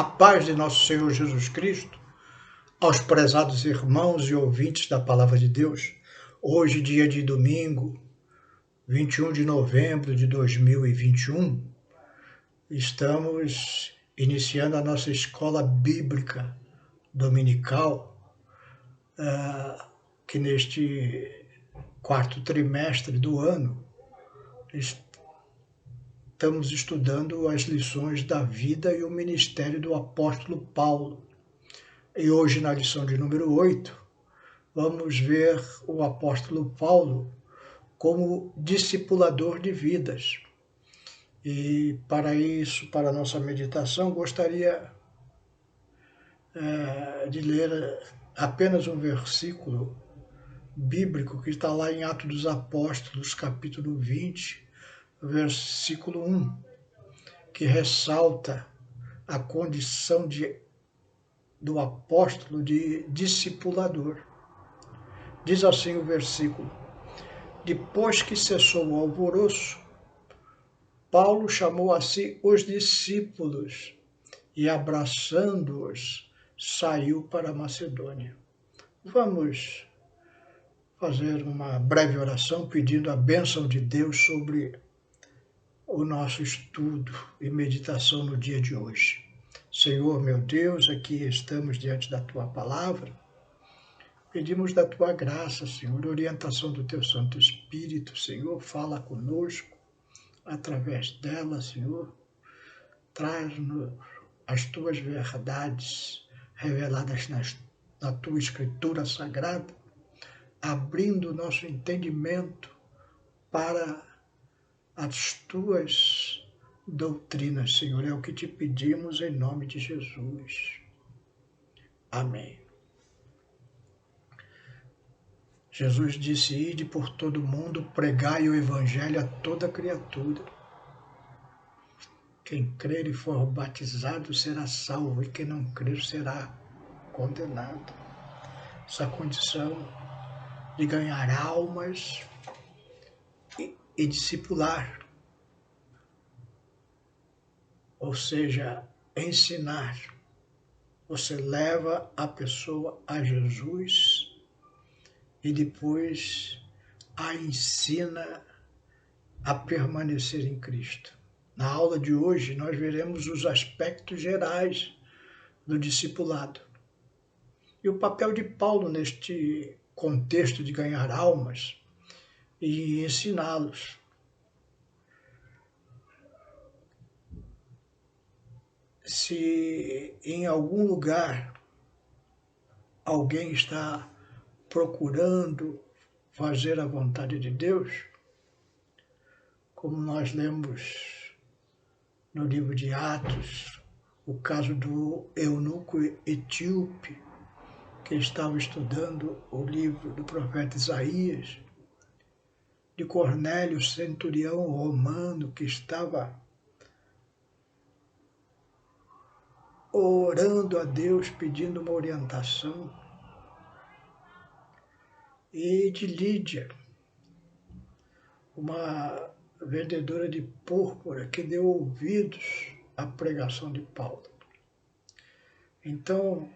A paz de nosso Senhor Jesus Cristo, aos prezados irmãos e ouvintes da Palavra de Deus, hoje, dia de domingo, 21 de novembro de 2021, estamos iniciando a nossa escola bíblica dominical, que neste quarto trimestre do ano, estamos estudando as lições da vida e o ministério do apóstolo Paulo. E hoje, na lição de número 8, vamos ver o apóstolo Paulo como discipulador de vidas. E para isso, para a nossa meditação, gostaria de ler apenas um versículo bíblico que está lá em Atos dos Apóstolos, capítulo 20, versículo 1, que ressalta a condição do apóstolo de discipulador. Diz assim o versículo: depois que cessou o alvoroço, Paulo chamou a si os discípulos e, abraçando-os, saiu para a Macedônia. Vamos fazer uma breve oração pedindo a bênção de Deus sobre o nosso estudo e meditação no dia de hoje. Senhor, meu Deus, aqui estamos diante da Tua Palavra. Pedimos da Tua graça, Senhor, orientação do Teu Santo Espírito, Senhor, fala conosco através dela, Senhor. Traz-nos as Tuas verdades reveladas na Tua Escritura Sagrada, abrindo o nosso entendimento para as Tuas doutrinas, Senhor. É o que Te pedimos em nome de Jesus. Amém. Jesus disse: ide por todo o mundo, pregai o evangelho a toda criatura. Quem crer e for batizado será salvo, e quem não crer será condenado. Essa condição de ganhar almas e discipular, ou seja, ensinar. Você leva a pessoa a Jesus e depois a ensina a permanecer em Cristo. Na aula de hoje, nós veremos os aspectos gerais do discipulado. E o papel de Paulo neste contexto de ganhar almas e ensiná-los. Se em algum lugar alguém está procurando fazer a vontade de Deus, como nós lemos no livro de Atos, o caso do eunuco etíope, que estava estudando o livro do profeta Isaías, de Cornélio, centurião romano, que estava orando a Deus, pedindo uma orientação, e de Lídia, uma vendedora de púrpura que deu ouvidos à pregação de Paulo. Então,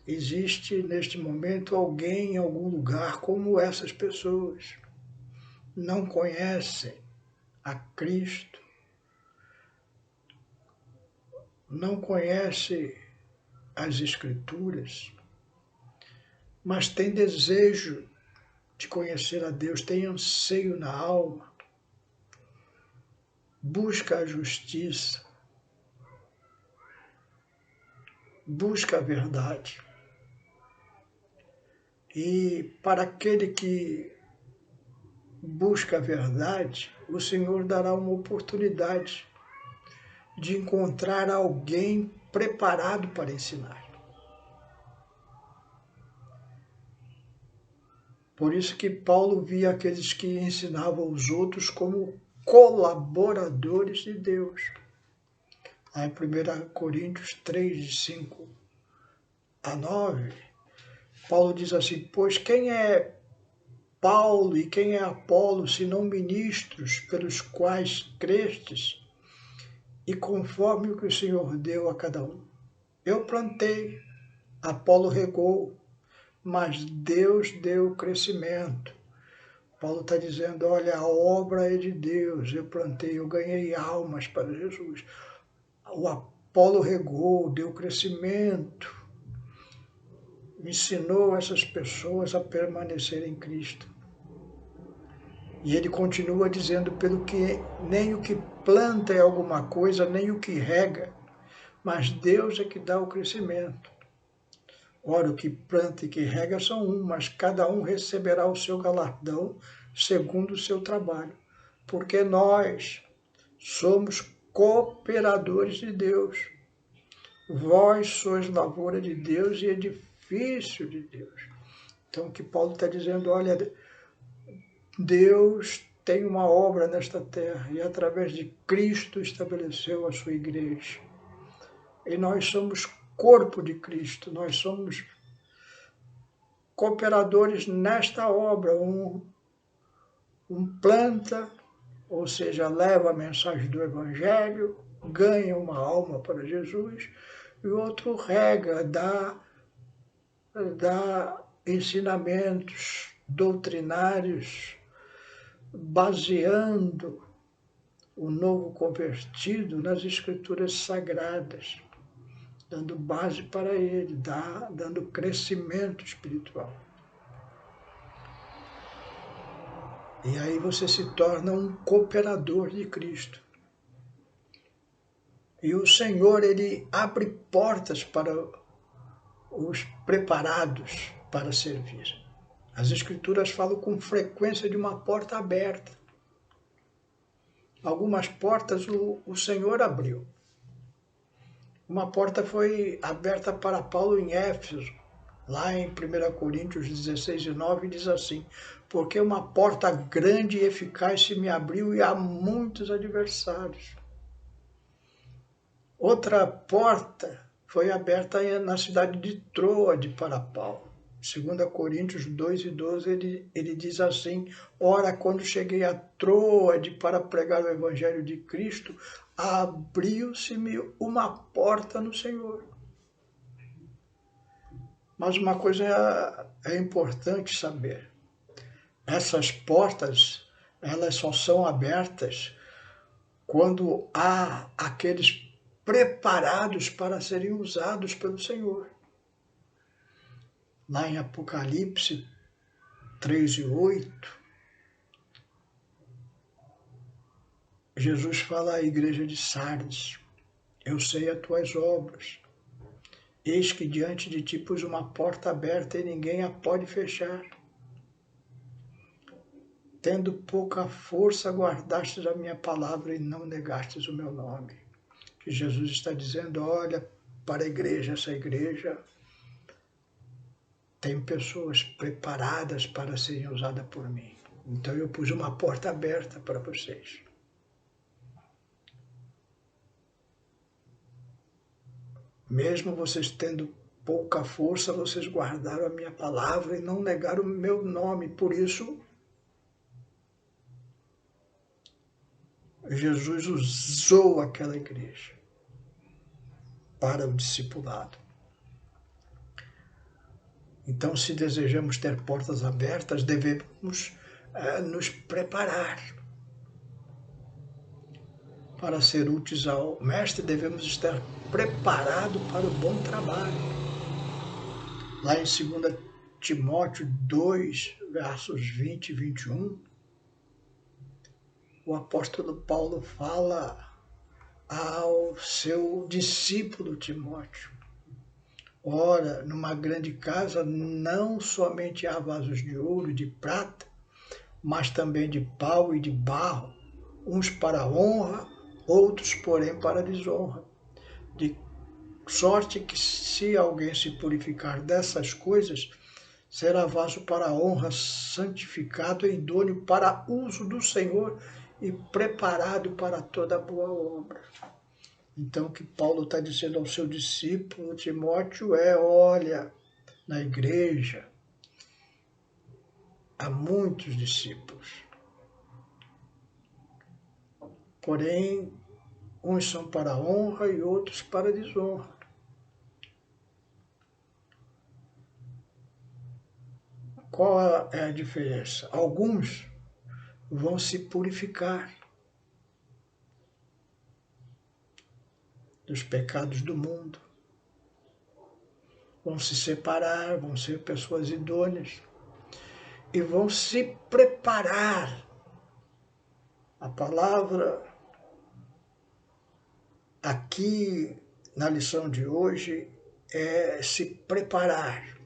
existe neste momento alguém em algum lugar como essas pessoas. Não conhecem a Cristo, não conhecem as Escrituras, mas têm desejo de conhecer a Deus, tem anseio na alma, busca a justiça, busca a verdade. E para aquele que busca a verdade, o Senhor dará uma oportunidade de encontrar alguém preparado para ensinar. Por isso que Paulo via aqueles que ensinavam os outros como colaboradores de Deus. Lá em 1 Coríntios 3, de 5 a 9, Paulo diz assim: pois quem é Paulo e quem é Apolo, senão ministros pelos quais crestes, e conforme o que o Senhor deu a cada um. Eu plantei, Apolo regou, mas Deus deu o crescimento. Paulo está dizendo, olha, a obra é de Deus, eu plantei, eu ganhei almas para Jesus. O Apolo regou, deu crescimento, ensinou essas pessoas a permanecer em Cristo. E ele continua dizendo, pelo que nem o que planta é alguma coisa, nem o que rega, mas Deus é que dá o crescimento. Ora, o que planta e que rega são um, mas cada um receberá o seu galardão segundo o seu trabalho. Porque nós somos cooperadores de Deus. Vós sois lavoura de Deus e edifício de Deus. Então, o que Paulo está dizendo, olha, Deus tem uma obra nesta terra e através de Cristo estabeleceu a sua igreja. E nós somos corpo de Cristo, nós somos cooperadores nesta obra. Um planta, ou seja, leva a mensagem do Evangelho, ganha uma alma para Jesus, e o outro rega, dá ensinamentos doutrinários, baseando o novo convertido nas Escrituras Sagradas, dando base para ele, dando crescimento espiritual. E aí você se torna um cooperador de Cristo. E o Senhor, ele abre portas para os preparados para servir. As Escrituras falam com frequência de uma porta aberta. Algumas portas o Senhor abriu. Uma porta foi aberta para Paulo em Éfeso, lá em 1 Coríntios 16:9, diz assim, porque uma porta grande e eficaz se me abriu e há muitos adversários. Outra porta foi aberta na cidade de Troade para Paulo. 2 Coríntios 2:12, ele diz assim, ora, quando cheguei a Troade para pregar o Evangelho de Cristo, abriu-se-me uma porta no Senhor. Mas uma coisa é importante saber. Essas portas, elas só são abertas quando há aqueles preparados para serem usados pelo Senhor. Lá em Apocalipse 3:8, Jesus fala à igreja de Sardes, eu sei as tuas obras, eis que diante de ti pus uma porta aberta e ninguém a pode fechar. Tendo pouca força, guardastes a minha palavra e não negastes o meu nome. Que Jesus está dizendo, olha para a igreja, essa igreja tem pessoas preparadas para serem usadas por mim. Então eu pus uma porta aberta para vocês. Mesmo vocês tendo pouca força, vocês guardaram a minha palavra e não negaram o meu nome. Por isso, Jesus usou aquela igreja para o discipulado. Então, se desejamos ter portas abertas, devemos nos preparar. Para ser úteis ao Mestre, devemos estar preparados para o bom trabalho. Lá em 2 Timóteo 2, versos 20 e 21, o apóstolo Paulo fala ao seu discípulo Timóteo, ora, numa grande casa não somente há vasos de ouro e de prata, mas também de pau e de barro, uns para honra, outros, porém, para desonra. De sorte que se alguém se purificar dessas coisas, será vaso para honra, santificado e idôneo para uso do Senhor e preparado para toda boa obra. Então, o que Paulo está dizendo ao seu discípulo Timóteo é, olha, na igreja há muitos discípulos. Porém, Uns são para a honra e outros para a desonra. Qual é a diferença? Alguns vão se purificar dos pecados do mundo, vão se separar, vão ser pessoas idôneas e vão se preparar. A palavra aqui na lição de hoje é se preparar.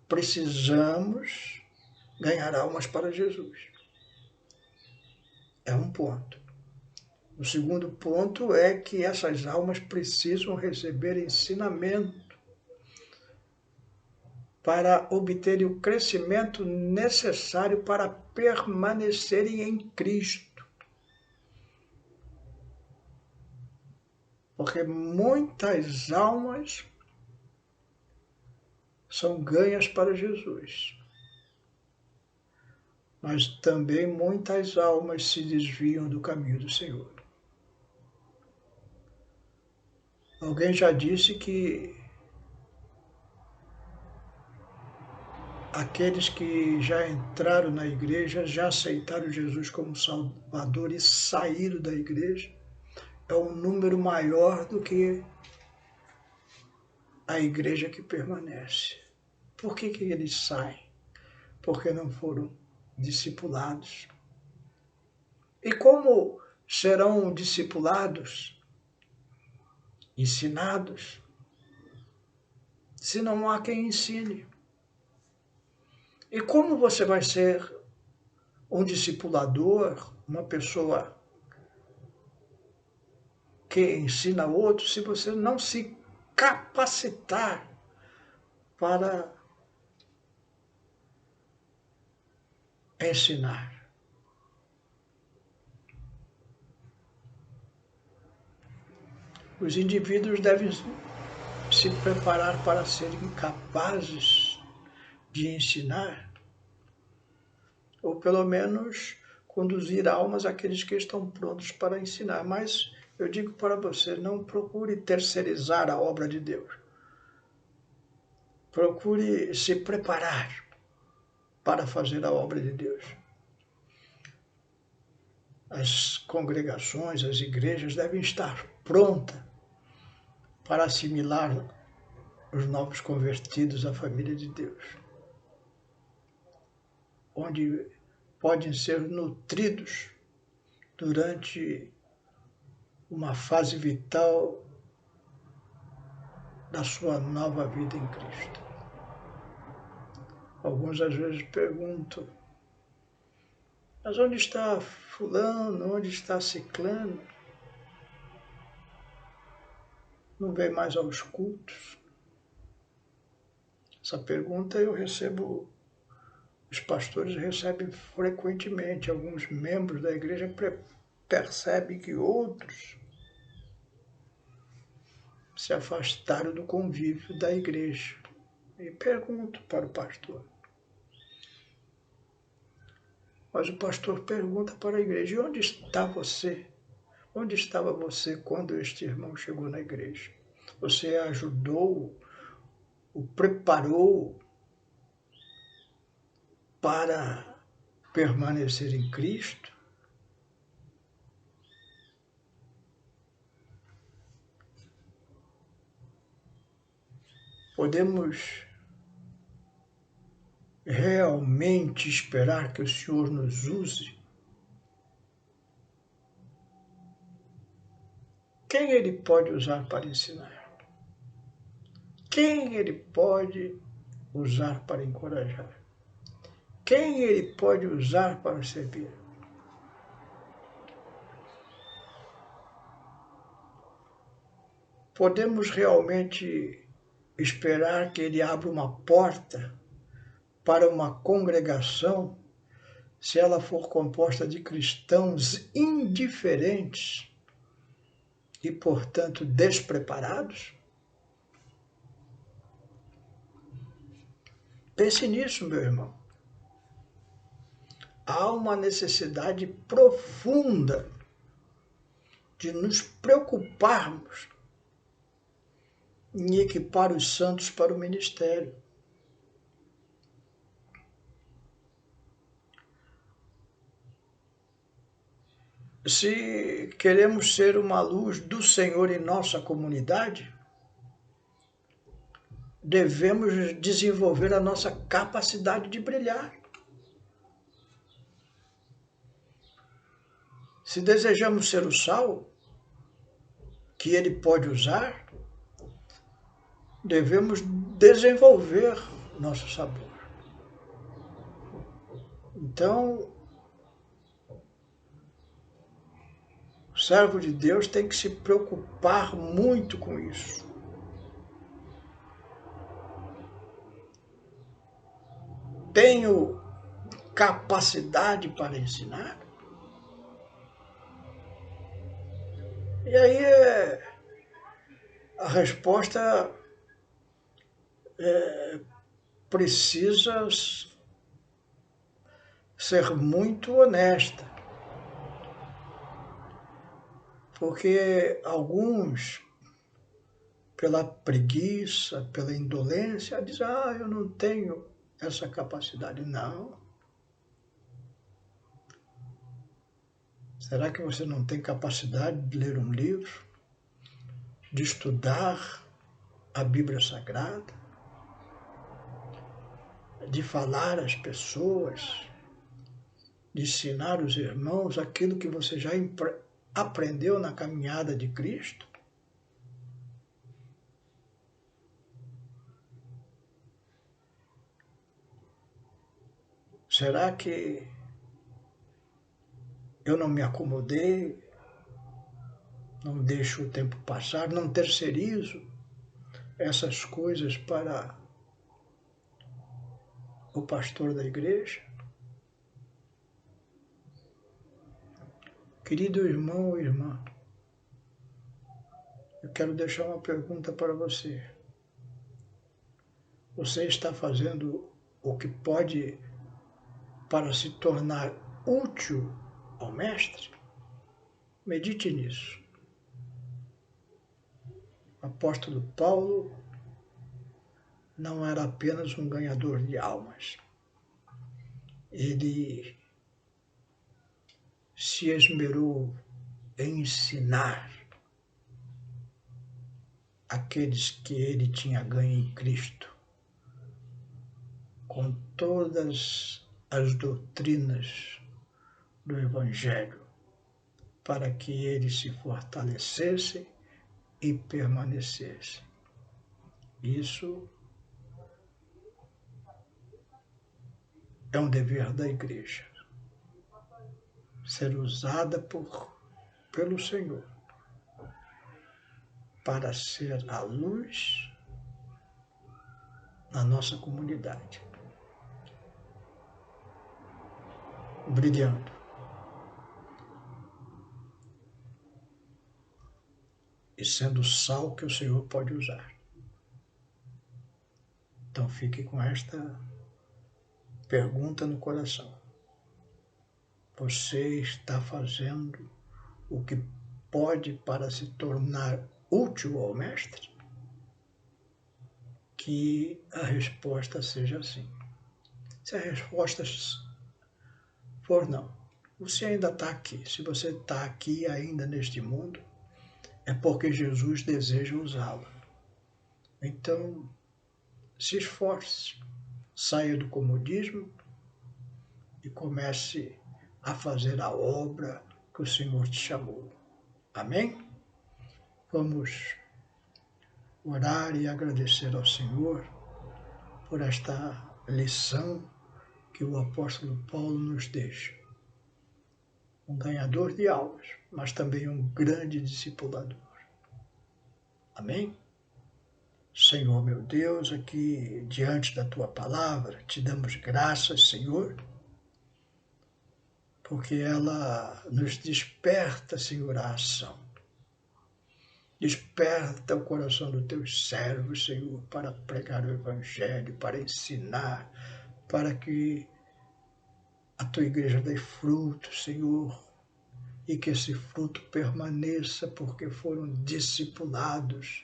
Precisamos ganhar almas para Jesus. É um ponto. O segundo ponto é que essas almas precisam receber ensinamento para obterem o crescimento necessário para permanecerem em Cristo. Porque muitas almas são ganhas para Jesus, mas também muitas almas se desviam do caminho do Senhor. Alguém já disse que aqueles que já entraram na igreja, já aceitaram Jesus como Salvador e saíram da igreja, é um número maior do que a igreja que permanece. Por que eles saem? Porque não foram discipulados. E como serão discipulados, ensinados, se não há quem ensine? E como você vai ser um discipulador, uma pessoa que ensina outros, se você não se capacitar para ensinar? Os indivíduos devem se preparar para serem capazes de ensinar, ou pelo menos conduzir almas àqueles que estão prontos para ensinar. Mas eu digo para você, não procure terceirizar a obra de Deus. Procure se preparar para fazer a obra de Deus. As congregações, as igrejas devem estar prontas para assimilar os novos convertidos à família de Deus, onde podem ser nutridos durante uma fase vital da sua nova vida em Cristo. Alguns às vezes perguntam, mas onde está fulano, onde está ciclano? Não vem mais aos cultos? Essa pergunta eu recebo, os pastores recebem frequentemente. Alguns membros da igreja percebem que outros se afastaram do convívio da igreja. E pergunto para o pastor. Mas o pastor pergunta para a igreja, e onde está você? Onde estava você quando este irmão chegou na igreja? Você ajudou, o preparou para permanecer em Cristo? Podemos realmente esperar que o Senhor nos use? Quem Ele pode usar para ensinar? Quem Ele pode usar para encorajar? Quem Ele pode usar para servir? Podemos realmente esperar que Ele abra uma porta para uma congregação se ela for composta de cristãos indiferentes e, portanto, despreparados? Pense nisso, meu irmão. Há uma necessidade profunda de nos preocuparmos em equipar os santos para o ministério. Se queremos ser uma luz do Senhor em nossa comunidade, devemos desenvolver a nossa capacidade de brilhar. Se desejamos ser o sal que Ele pode usar, devemos desenvolver nosso sabor. Então, o servo de Deus tem que se preocupar muito com isso. Tenho capacidade para ensinar? E aí a resposta precisa ser muito honesta, porque alguns, pela preguiça, pela indolência, dizem, eu não tenho essa capacidade. Não. Será que você não tem capacidade de ler um livro, de estudar a Bíblia Sagrada, de falar às pessoas, de ensinar os irmãos aquilo que você já aprendeu na caminhada de Cristo? Será que eu não me acomodei, não deixo o tempo passar, não terceirizo essas coisas para o pastor da igreja? Querido irmão ou irmã, eu quero deixar uma pergunta para você. Você está fazendo o que pode para se tornar útil ao Mestre? Medite nisso. O apóstolo Paulo não era apenas um ganhador de almas. Ele se esmerou em ensinar aqueles que ele tinha ganho em Cristo, com todas as doutrinas do Evangelho, para que eles se fortalecessem e permanecessem. Isso é um dever da igreja, ser usada pelo Senhor para ser a luz na nossa comunidade, brilhando e sendo o sal que o Senhor pode usar. Então fique com esta pergunta no coração. Você está fazendo o que pode para se tornar útil ao Mestre? Que a resposta seja sim. Se a resposta for não, você ainda está aqui. Se você está aqui ainda neste mundo, é porque Jesus deseja usá-lo. Então, se esforce, saia do comodismo e comece a fazer a obra que o Senhor te chamou. Amém? Vamos orar e agradecer ao Senhor por esta lição que o apóstolo Paulo nos deixa. Um ganhador de almas, mas também um grande discipulador. Amém? Senhor meu Deus, aqui diante da Tua palavra, te damos graças, Senhor, porque ela nos desperta, Senhor, a ação. Desperta o coração dos Teus servos, Senhor, para pregar o Evangelho, para ensinar, para que a Tua igreja dê fruto, Senhor, e que esse fruto permaneça, porque foram discipulados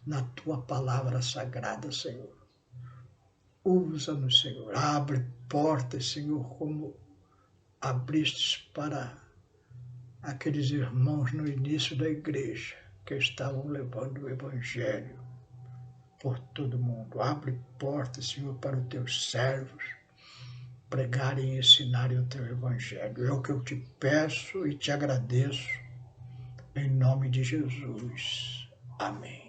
na tua palavra sagrada, Senhor. Usa-nos, Senhor. Abre portas, Senhor, como abristes para aqueles irmãos no início da igreja que estavam levando o Evangelho por todo mundo. Abre portas, Senhor, para os teus servos pregarem e ensinarem o teu Evangelho. É o que eu te peço e te agradeço, em nome de Jesus. Amém.